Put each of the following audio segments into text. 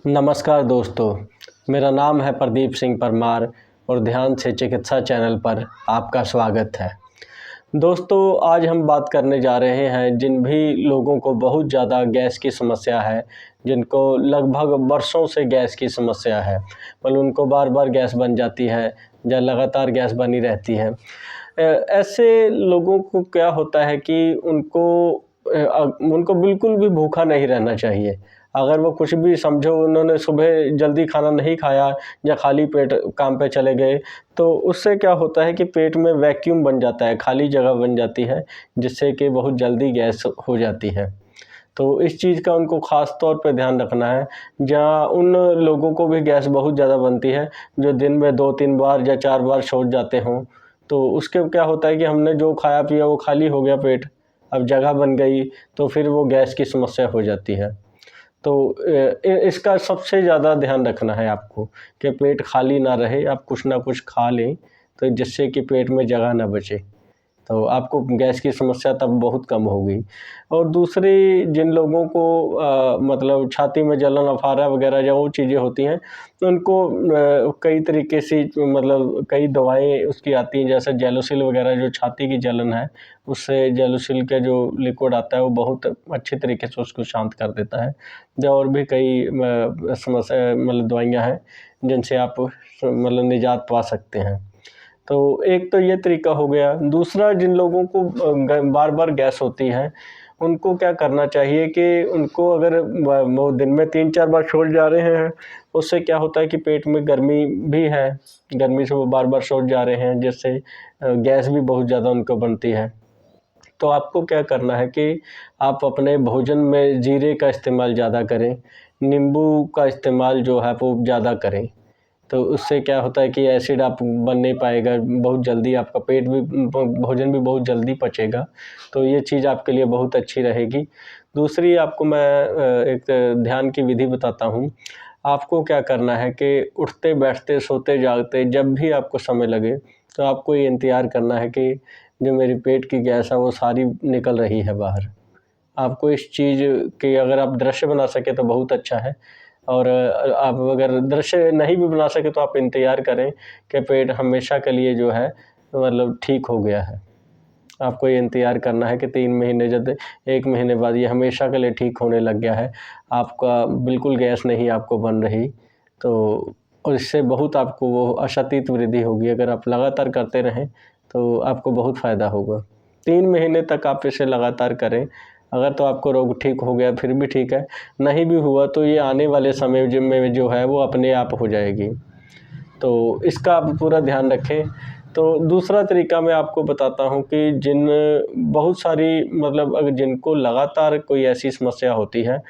नमस्कार दोस्तों, मेरा नाम है प्रदीप सिंह परमार और ध्यान से चिकित्सा चैनल पर आपका स्वागत है। दोस्तों, आज हम बात करने जा रहे हैं जिन भी लोगों को बहुत ज़्यादा गैस की समस्या है, जिनको लगभग वर्षों से गैस की समस्या है, मतलब उनको बार बार गैस बन जाती है या लगातार गैस बनी रहती है। ऐसे लोगों को क्या होता है कि उनको बिल्कुल भी भूखा नहीं रहना चाहिए। अगर वो कुछ भी समझो उन्होंने सुबह जल्दी खाना नहीं खाया या खाली पेट काम पे चले गए, तो उससे क्या होता है कि पेट में वैक्यूम बन जाता है, खाली जगह बन जाती है, जिससे कि बहुत जल्दी गैस हो जाती है। तो इस चीज़ का उनको ख़ास तौर पे ध्यान रखना है। जहाँ उन लोगों को भी गैस बहुत ज़्यादा बनती है, जो दिन में 2-3 बार या 4 बार शौच जाते हों, तो उसके क्या होता है कि हमने जो खाया पिया वो खाली हो गया पेट, अब जगह बन गई, तो फिर वो गैस की समस्या हो जाती है। तो इसका सबसे ज़्यादा ध्यान रखना है आपको कि पेट खाली ना रहे, आप कुछ ना कुछ खा लें, तो जिससे कि पेट में जगह ना बचे, तो आपको गैस की समस्या तब बहुत कम होगी। और दूसरी, जिन लोगों को मतलब छाती में जलन, अफारा वगैरह जो वो चीज़ें होती हैं, तो उनको कई तरीके से मतलब कई दवाएँ उसकी आती हैं, जैसे जेलोसिल वगैरह, जो छाती की जलन है, उससे जेलोसिल का जो लिक्विड आता है वो बहुत अच्छे तरीके से उसको शांत कर देता है। या और भी कई समस्या मतलब दवाइयाँ हैं, जिनसे आप मतलब निजात पा सकते हैं। तो एक तो ये तरीका हो गया। दूसरा, जिन लोगों को बार-बार गैस होती है, उनको क्या करना चाहिए कि उनको अगर वो दिन में 3-4 बार शौच जा रहे हैं, उससे क्या होता है कि पेट में गर्मी भी है, गर्मी से वो बार-बार शौच जा रहे हैं, जिससे गैस भी बहुत ज़्यादा उनको बनती है। तो आपको क्या करना है कि आप अपने भोजन में जीरे का इस्तेमाल ज़्यादा करें, नींबू का इस्तेमाल जो है वो ज़्यादा करें। तो उससे क्या होता है कि एसिड आप बन नहीं पाएगा, बहुत जल्दी आपका पेट भी भोजन भी बहुत जल्दी पचेगा, तो ये चीज़ आपके लिए बहुत अच्छी रहेगी। दूसरी, आपको मैं एक ध्यान की विधि बताता हूँ। आपको क्या करना है कि उठते, बैठते, सोते, जागते जब भी आपको समय लगे, तो आपको ये इंतज़ार करना है कि जो मेरी पेट की गैस है वो सारी निकल रही है बाहर। आपको इस चीज़ की अगर आप दृश्य बना सकें तो बहुत अच्छा है, और आप अगर दृश्य नहीं भी बना सके तो आप इंतज़ार करें कि पेट हमेशा के लिए जो है मतलब ठीक हो गया है। आपको ये इंतज़ार करना है कि 3 महीने, जब 1 महीने बाद ये हमेशा के लिए ठीक होने लग गया है, आपका बिल्कुल गैस नहीं आपको बन रही, तो और इससे बहुत आपको वो अशक्ति वृद्धि होगी। अगर आप लगातार करते रहें तो आपको बहुत फ़ायदा होगा। 3 महीने तक आप इसे लगातार करें। अगर तो आपको रोग ठीक हो गया फिर भी ठीक है, नहीं भी हुआ तो ये आने वाले समय में जो है वो अपने आप हो जाएगी। तो इसका आप पूरा ध्यान रखें। तो दूसरा तरीका मैं आपको बताता हूँ कि बहुत सारी मतलब अगर जिनको लगातार कोई ऐसी समस्या होती है,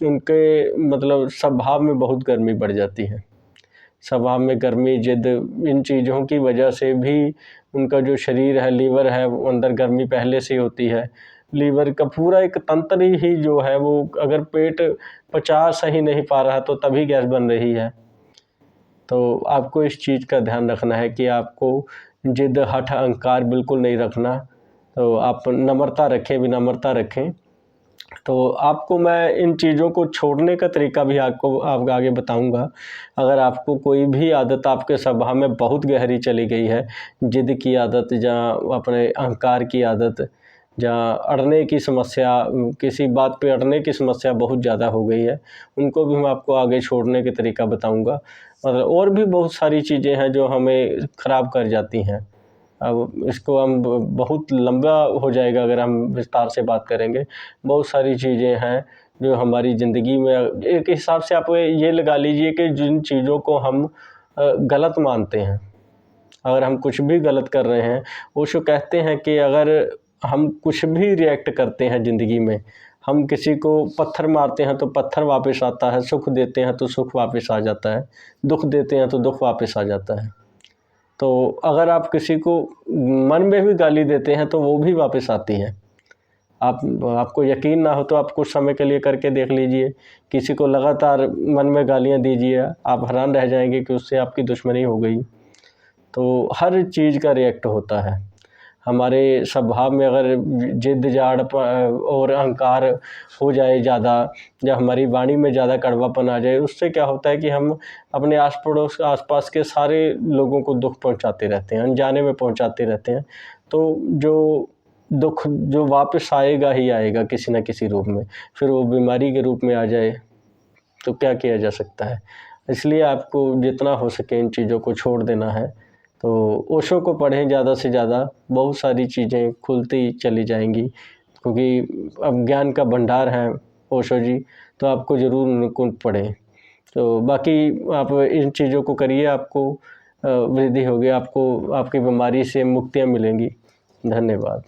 उनके मतलब स्वभाव में बहुत गर्मी बढ़ जाती है। स्वभाव में गर्मी, ज़िद, इन चीज़ों की वजह से भी उनका जो शरीर है, लीवर है, वो अंदर गर्मी पहले से ही होती है। लीवर का पूरा एक तंत्र ही जो है वो, अगर पेट पचा सही नहीं पा रहा तो तभी गैस बन रही है। तो आपको इस चीज़ का ध्यान रखना है कि आपको ज़िद, हठ, अहंकार बिल्कुल नहीं रखना। तो आप नम्रता रखें, विनम्रता रखें। तो आपको मैं इन चीज़ों को छोड़ने का तरीका भी आपको आगे बताऊँगा। अगर आपको कोई भी आदत आपके स्वभाव में बहुत गहरी चली गई है, ज़िद की आदत या अपने अहंकार की आदत, या अड़ने की समस्या, किसी बात पे अड़ने की समस्या बहुत ज़्यादा हो गई है, उनको भी मैं आपको आगे छोड़ने का तरीका बताऊँगा। और भी बहुत सारी चीज़ें हैं जो हमें ख़राब कर जाती हैं। अब इसको हम बहुत लंबा हो जाएगा अगर हम विस्तार से बात करेंगे। बहुत सारी चीज़ें हैं जो हमारी ज़िंदगी में, एक हिसाब से आप ये लगा लीजिए कि जिन चीज़ों को हम गलत मानते हैं, अगर हम कुछ भी गलत कर रहे हैं, ओशो कहते हैं कि अगर हम कुछ भी रिएक्ट करते हैं ज़िंदगी में, हम किसी को पत्थर मारते हैं तो पत्थर वापस आता है, सुख देते हैं तो सुख वापस आ जाता है, दुःख देते हैं तो दुःख वापस आ जाता है। तो अगर आप किसी को मन में भी गाली देते हैं तो वो भी वापस आती है। आपको यकीन ना हो तो आप कुछ समय के लिए करके देख लीजिए। किसी को लगातार मन में गालियाँ दीजिए, आप हैरान रह जाएँगे कि उससे आपकी दुश्मनी हो गई। तो हर चीज़ का रिएक्ट होता है। हमारे स्वभाव में अगर जिद जाड़ और अहंकार हो जाए ज़्यादा, या हमारी वाणी में ज़्यादा कड़वापन आ जाए, उससे क्या होता है कि हम अपने आसपास के सारे लोगों को दुख पहुंचाते रहते हैं, अनजाने में पहुंचाते रहते हैं। तो जो दुख जो वापस आएगा ही आएगा किसी न किसी रूप में, फिर वो बीमारी के रूप में आ जाए तो क्या किया जा सकता है। इसलिए आपको जितना हो सके इन चीज़ों को छोड़ देना है। तो ओशो को पढ़ें ज़्यादा से ज़्यादा, बहुत सारी चीज़ें खुलती चली जाएंगी, क्योंकि अब ज्ञान का भंडार है ओशो जी, तो आपको ज़रूर उनको पढ़ें। तो बाकी आप इन चीज़ों को करिए, आपको वृद्धि होगी, आपको आपकी बीमारी से मुक्तियाँ मिलेंगी। धन्यवाद।